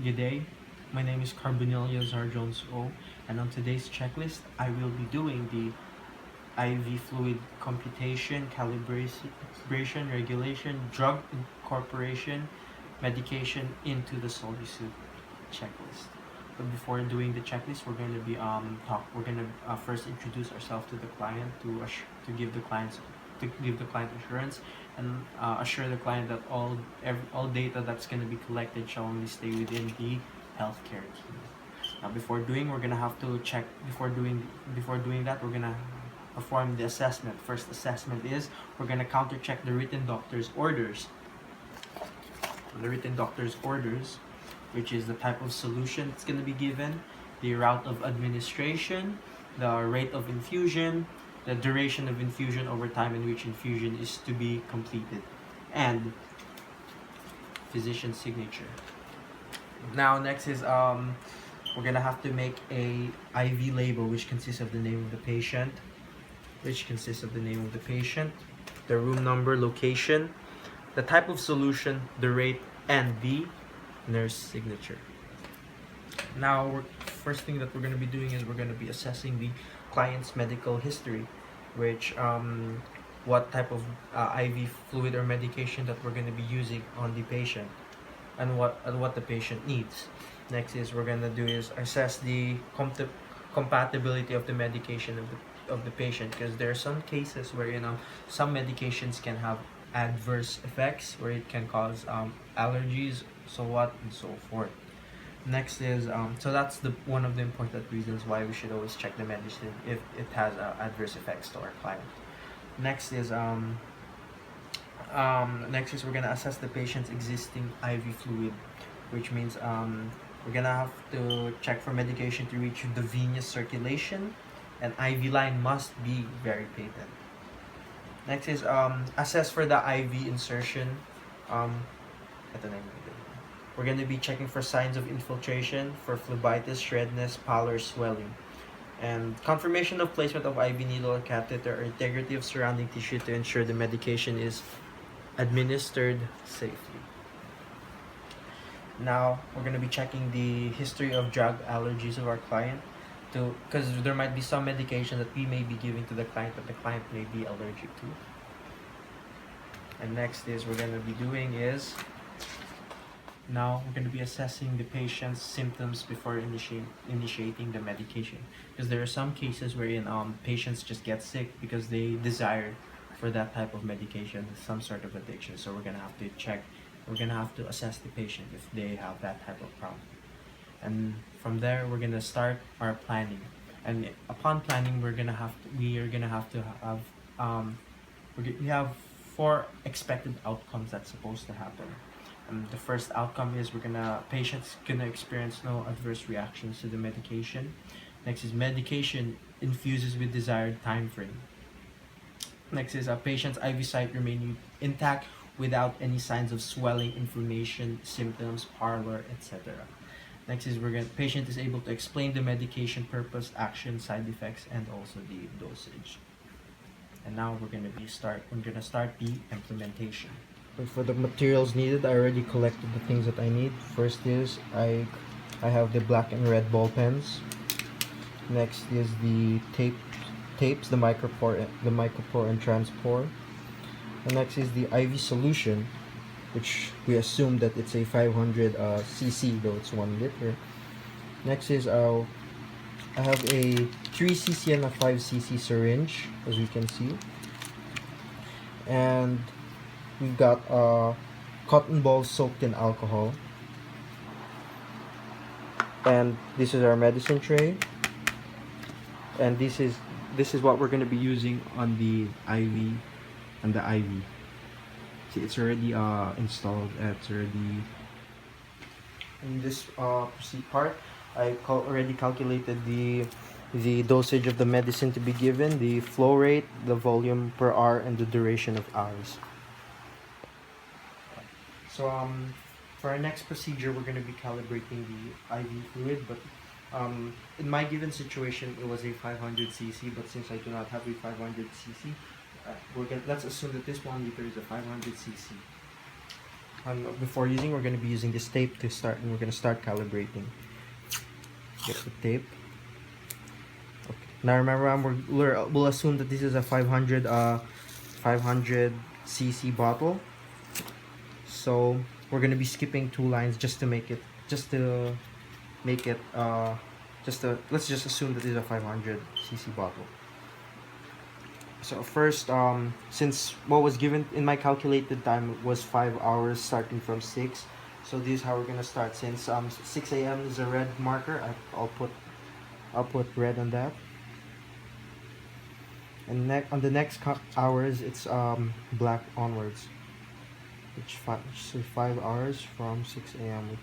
Good day. My name is Carbonilla Jones O, and on today's checklist, I will be doing the IV fluid computation, calibration, regulation, drug incorporation, medication into the Soluset checklist. But before doing the checklist, we're going to be We're going to first introduce ourselves to the client to give the client assurance and assure the client that all data that's going to be collected shall only stay within the healthcare team. Now, we're gonna have to check before doing that. We're gonna perform the assessment. First assessment is we're gonna counter check the written doctor's orders. The written doctor's orders, which is the type of solution that's gonna be given, the route of administration, the rate of infusion, the duration of infusion over time in which infusion is to be completed, and physician signature. Now next is we're gonna have to make a IV label which consists of the name of the patient, the room number, location, the type of solution, the rate, and the nurse signature. Now, first thing that we're going to be doing is we're going to be assessing the client's medical history, which what type of IV fluid or medication that we're going to be using on the patient, and what the patient needs. Next is we're going to do is assess the compatibility of the medication of the patient, because there are some cases where some medications can have adverse effects where it can cause allergies, so what and so forth. Next is so that's the one of the important reasons why we should always check the medicine if it has adverse effects to our client. Next is we're gonna assess the patient's existing IV fluid, which means we're gonna have to check for medication to reach the venous circulation, and IV line must be very patent. Next is assess for the IV insertion. Ito na yung We're going to be checking for signs of infiltration, for phlebitis, redness, pallor, swelling, and confirmation of placement of IV needle or catheter, or integrity of surrounding tissue to ensure the medication is administered safely. Now, we're going to be checking the history of drug allergies of our client, because there might be some medication that we may be giving to the client that the client may be allergic to. And next is we're going to be doing is now we're going to be assessing the patient's symptoms before initiating the medication, because there are some cases wherein patients just get sick because they desire for that type of medication, some sort of addiction. So we're going to have to check, we're going to have to assess the patient if they have that type of problem. And from there we're going to start our planning, and upon planning we are going to have to have we have 4 expected outcomes that's supposed to happen. The first outcome is patient's gonna experience no adverse reactions to the medication. Next is medication infuses with desired time frame. Next is a patient's IV site remain intact without any signs of swelling, inflammation, symptoms, pallor, etc. Next is patient is able to explain the medication purpose, action, side effects, and also the dosage. And now we're gonna start the implementation. For the materials needed, I already collected the things that I need. First is I have the black and red ball pens. Next is the tapes, the micropore and transpore. And next is the IV solution, which we assume that it's a 500 cc, though it's 1 liter. Next is I have a 3 cc and a 5 cc syringe, as you can see. And we've got cotton balls soaked in alcohol. And this is our medicine tray. And this is what we're going to be using on the IV. See, it's already installed. It's already in this part. I already calculated the dosage of the medicine to be given, the flow rate, the volume per hour, and the duration of hours. So for our next procedure, we're going to be calibrating the IV fluid, but in my given situation, it was a 500 cc, but since I do not have a 500 cc, let's assume that this 1 liter is a 500 cc. before using, we're going to be using this tape to start, and we're going to start calibrating. Get the tape. Okay. Now remember, we'll assume that this is a 500 cc bottle. So we're going to be skipping 2 lines just to make it let's just assume that this is a 500 cc bottle. So first, since what was given in my calculated time was 5 hours starting from 6, so this is how we're gonna start. Since 6 a.m. is a red marker, I'll put red on that. And on the next hours, it's black onwards. Which 5 hours from 6 a.m.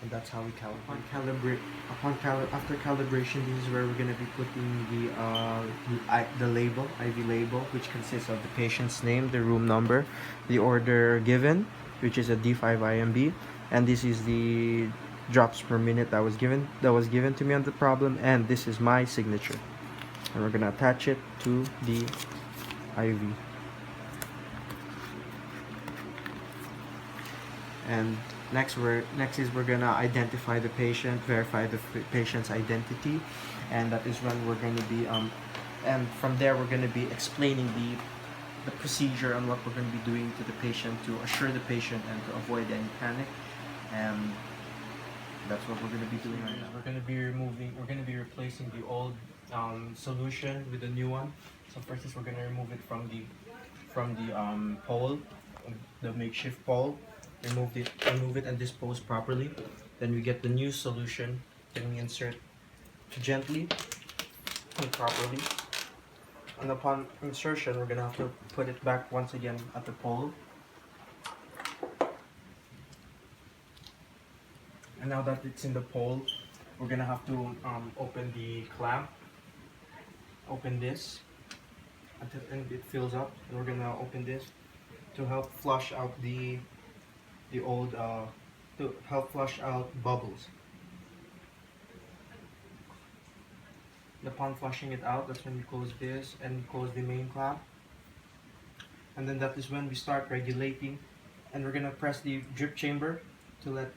And that's how we calibrate. After calibration, this is where we're gonna be putting the label, IV label, which consists of the patient's name, the room number, the order given, which is a D5-IMB, and this is the drops per minute that was given to me on the problem, and this is my signature. And we're gonna attach it to the IV. And next is we're gonna identify the patient, verify the patient's identity, and that is when we're going to be and from there we're going to be explaining the procedure and what we're going to be doing to the patient to assure the patient and to avoid any panic. And that's what we're going to be doing right now. We're going to be replacing the old solution with the new one. So first is we're going to remove it from the pole, the makeshift pole. Remove it and dispose properly. Then we get the new solution. Then we insert gently and properly. And upon insertion, we're gonna have to put it back once again at the pole. And now that it's in the pole, we're gonna have to open the clamp. Open this until it fills up. And we're gonna open this to help flush out to help flush out bubbles. And upon flushing it out, that's when we close this and close the main clamp. And then that is when we start regulating, and we're gonna press the drip chamber until it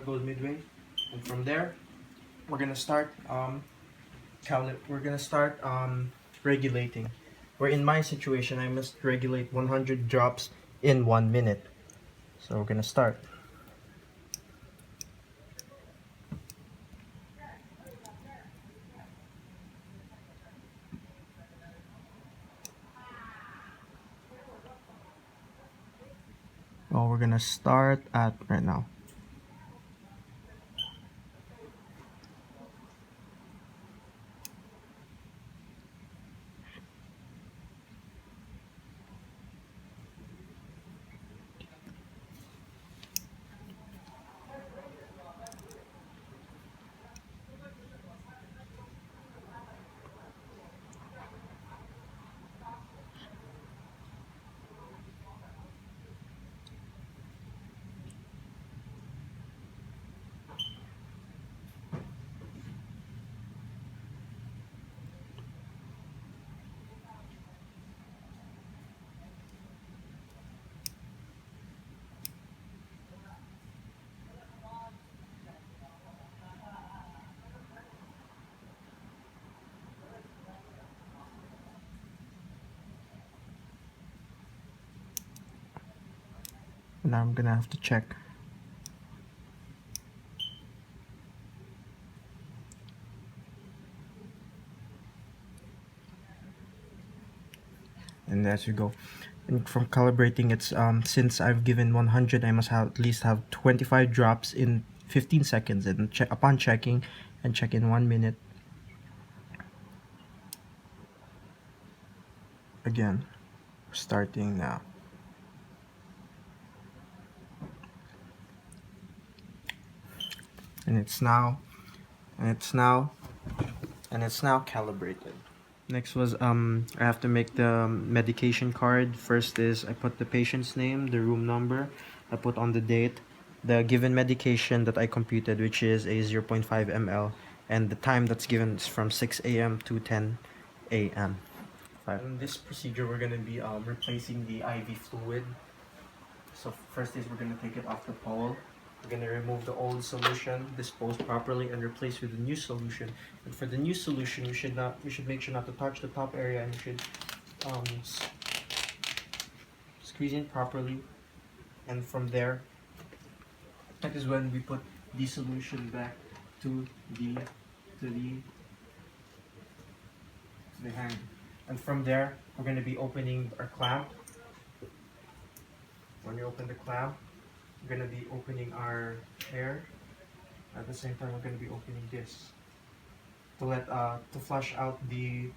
goes midway. And from there, we're gonna start regulating. Where in my situation, I must regulate 100 drops in 1 minute. So we're gonna start. Well, we're gonna start at right now. Now I'm gonna have to check. And as you go. And from calibrating, it's since I've given 100, I must at least have 25 drops in 15 seconds. And upon checking, and check in 1 minute. Again, starting now. And it's now calibrated. Next was I have to make the medication card. First is I put the patient's name, the room number, I put on the date, the given medication that I computed, which is a 0.5 ml, and the time that's given is from 6 a.m. to 10 a.m. In this procedure, we're gonna be replacing the IV fluid. So first is we're gonna take it off the pole. We're gonna remove the old solution, dispose properly, and replace with the new solution. And for the new solution, we should make sure not to touch the top area, and we should um, squeeze in properly. And from there, that is when we put the solution back to the hand. And from there, we're gonna be opening our clamp. When you open the clamp, we're going to be opening our air. At the same time, we're going to be opening this to let to flush out the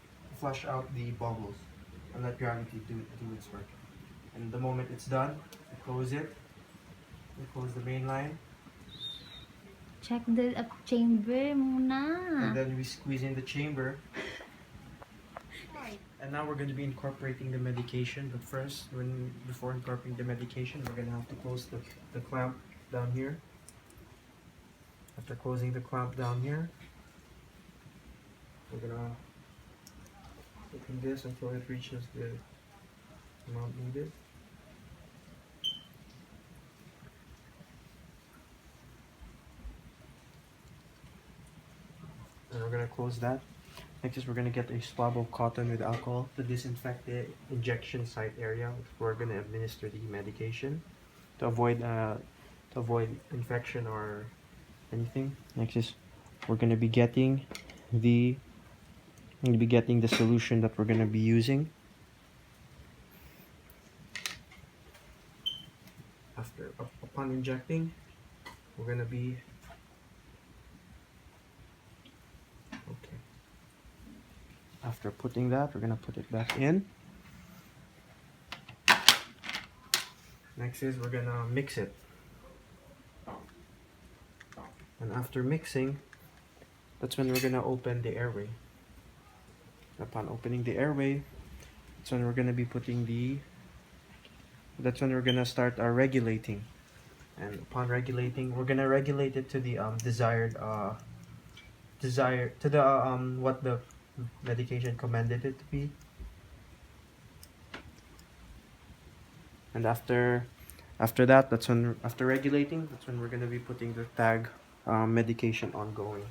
bubbles and let gravity do its work. And the moment it's done, we close it. We close the main line. Check the chamber muna. And then we squeeze in the chamber. And now we're going to be incorporating the medication. But first, before incorporating the medication, we're going to have to close the clamp down here. After closing the clamp down here, we're going to open this until it reaches the amount needed. And we're going to close that. Next is we're going to get a swab of cotton with alcohol to disinfect the injection site area. We're going to administer the medication to avoid infection or anything. Next is we're going to be getting the solution that we're going to be using. Upon injecting, we're going to be okay. After putting that, we're gonna put it back in. Next is we're gonna mix it. And after mixing, that's when we're gonna open the airway. Upon opening the airway, that's when we're gonna be that's when we're gonna start our regulating. And upon regulating, we're gonna regulate it to the what the medication recommended it to be. And after that, after regulating, that's when we're going to be putting the tag medication ongoing.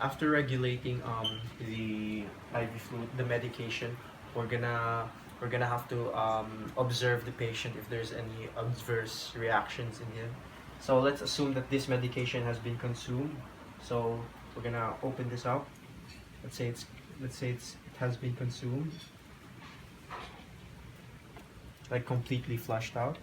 After regulating the IV fluid, the medication, we're gonna have to observe the patient if there's any adverse reactions in him. So let's assume that this medication has been consumed. So we're gonna open this up. Let's say it has been consumed, like completely flushed out.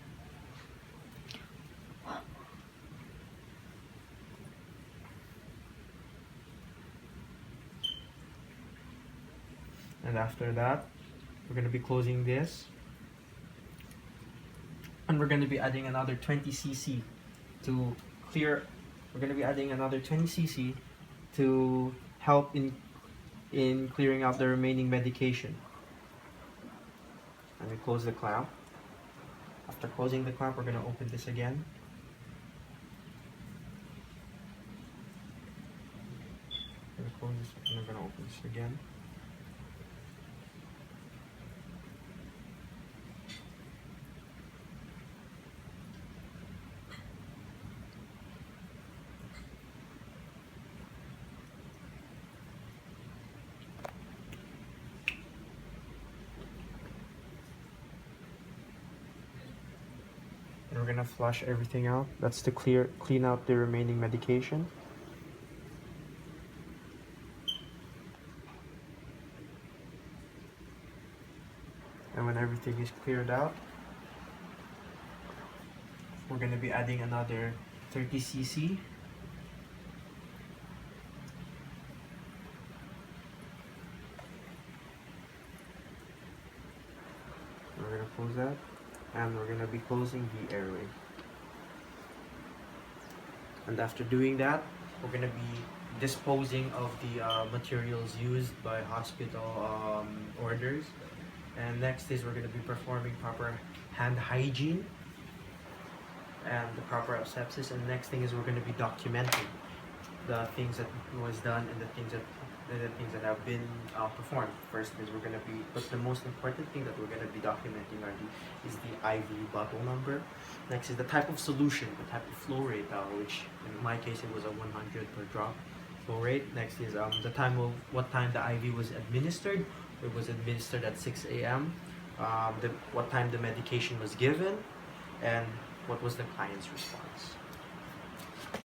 And after that, we're going to be closing this. And we're going to be adding another 20 cc to clear. We're going to be adding another 20 cc to help in clearing out the remaining medication. And we close the clamp. After closing the clamp, we're going to open this again. We're going to open this again. And we're gonna flush everything out. That's to clean out the remaining medication. And when everything is cleared out, we're gonna be adding another 30 cc. gonna close that, and we're gonna be closing the airway. And after doing that, we're gonna be disposing of the materials used by hospital orders. And next is we're gonna be performing proper hand hygiene and the proper asepsis. And the next thing is we're gonna be documenting the things that was done and the things that have been performed. First is we're gonna be, but the most important thing that we're gonna be documenting is the IV bottle number. Next is the type of solution, the type of flow rate, which in my case it was a 100 per drop flow rate. Next is the time of what time the IV was administered. It was administered at 6 a.m. What time the medication was given, and what was the client's response.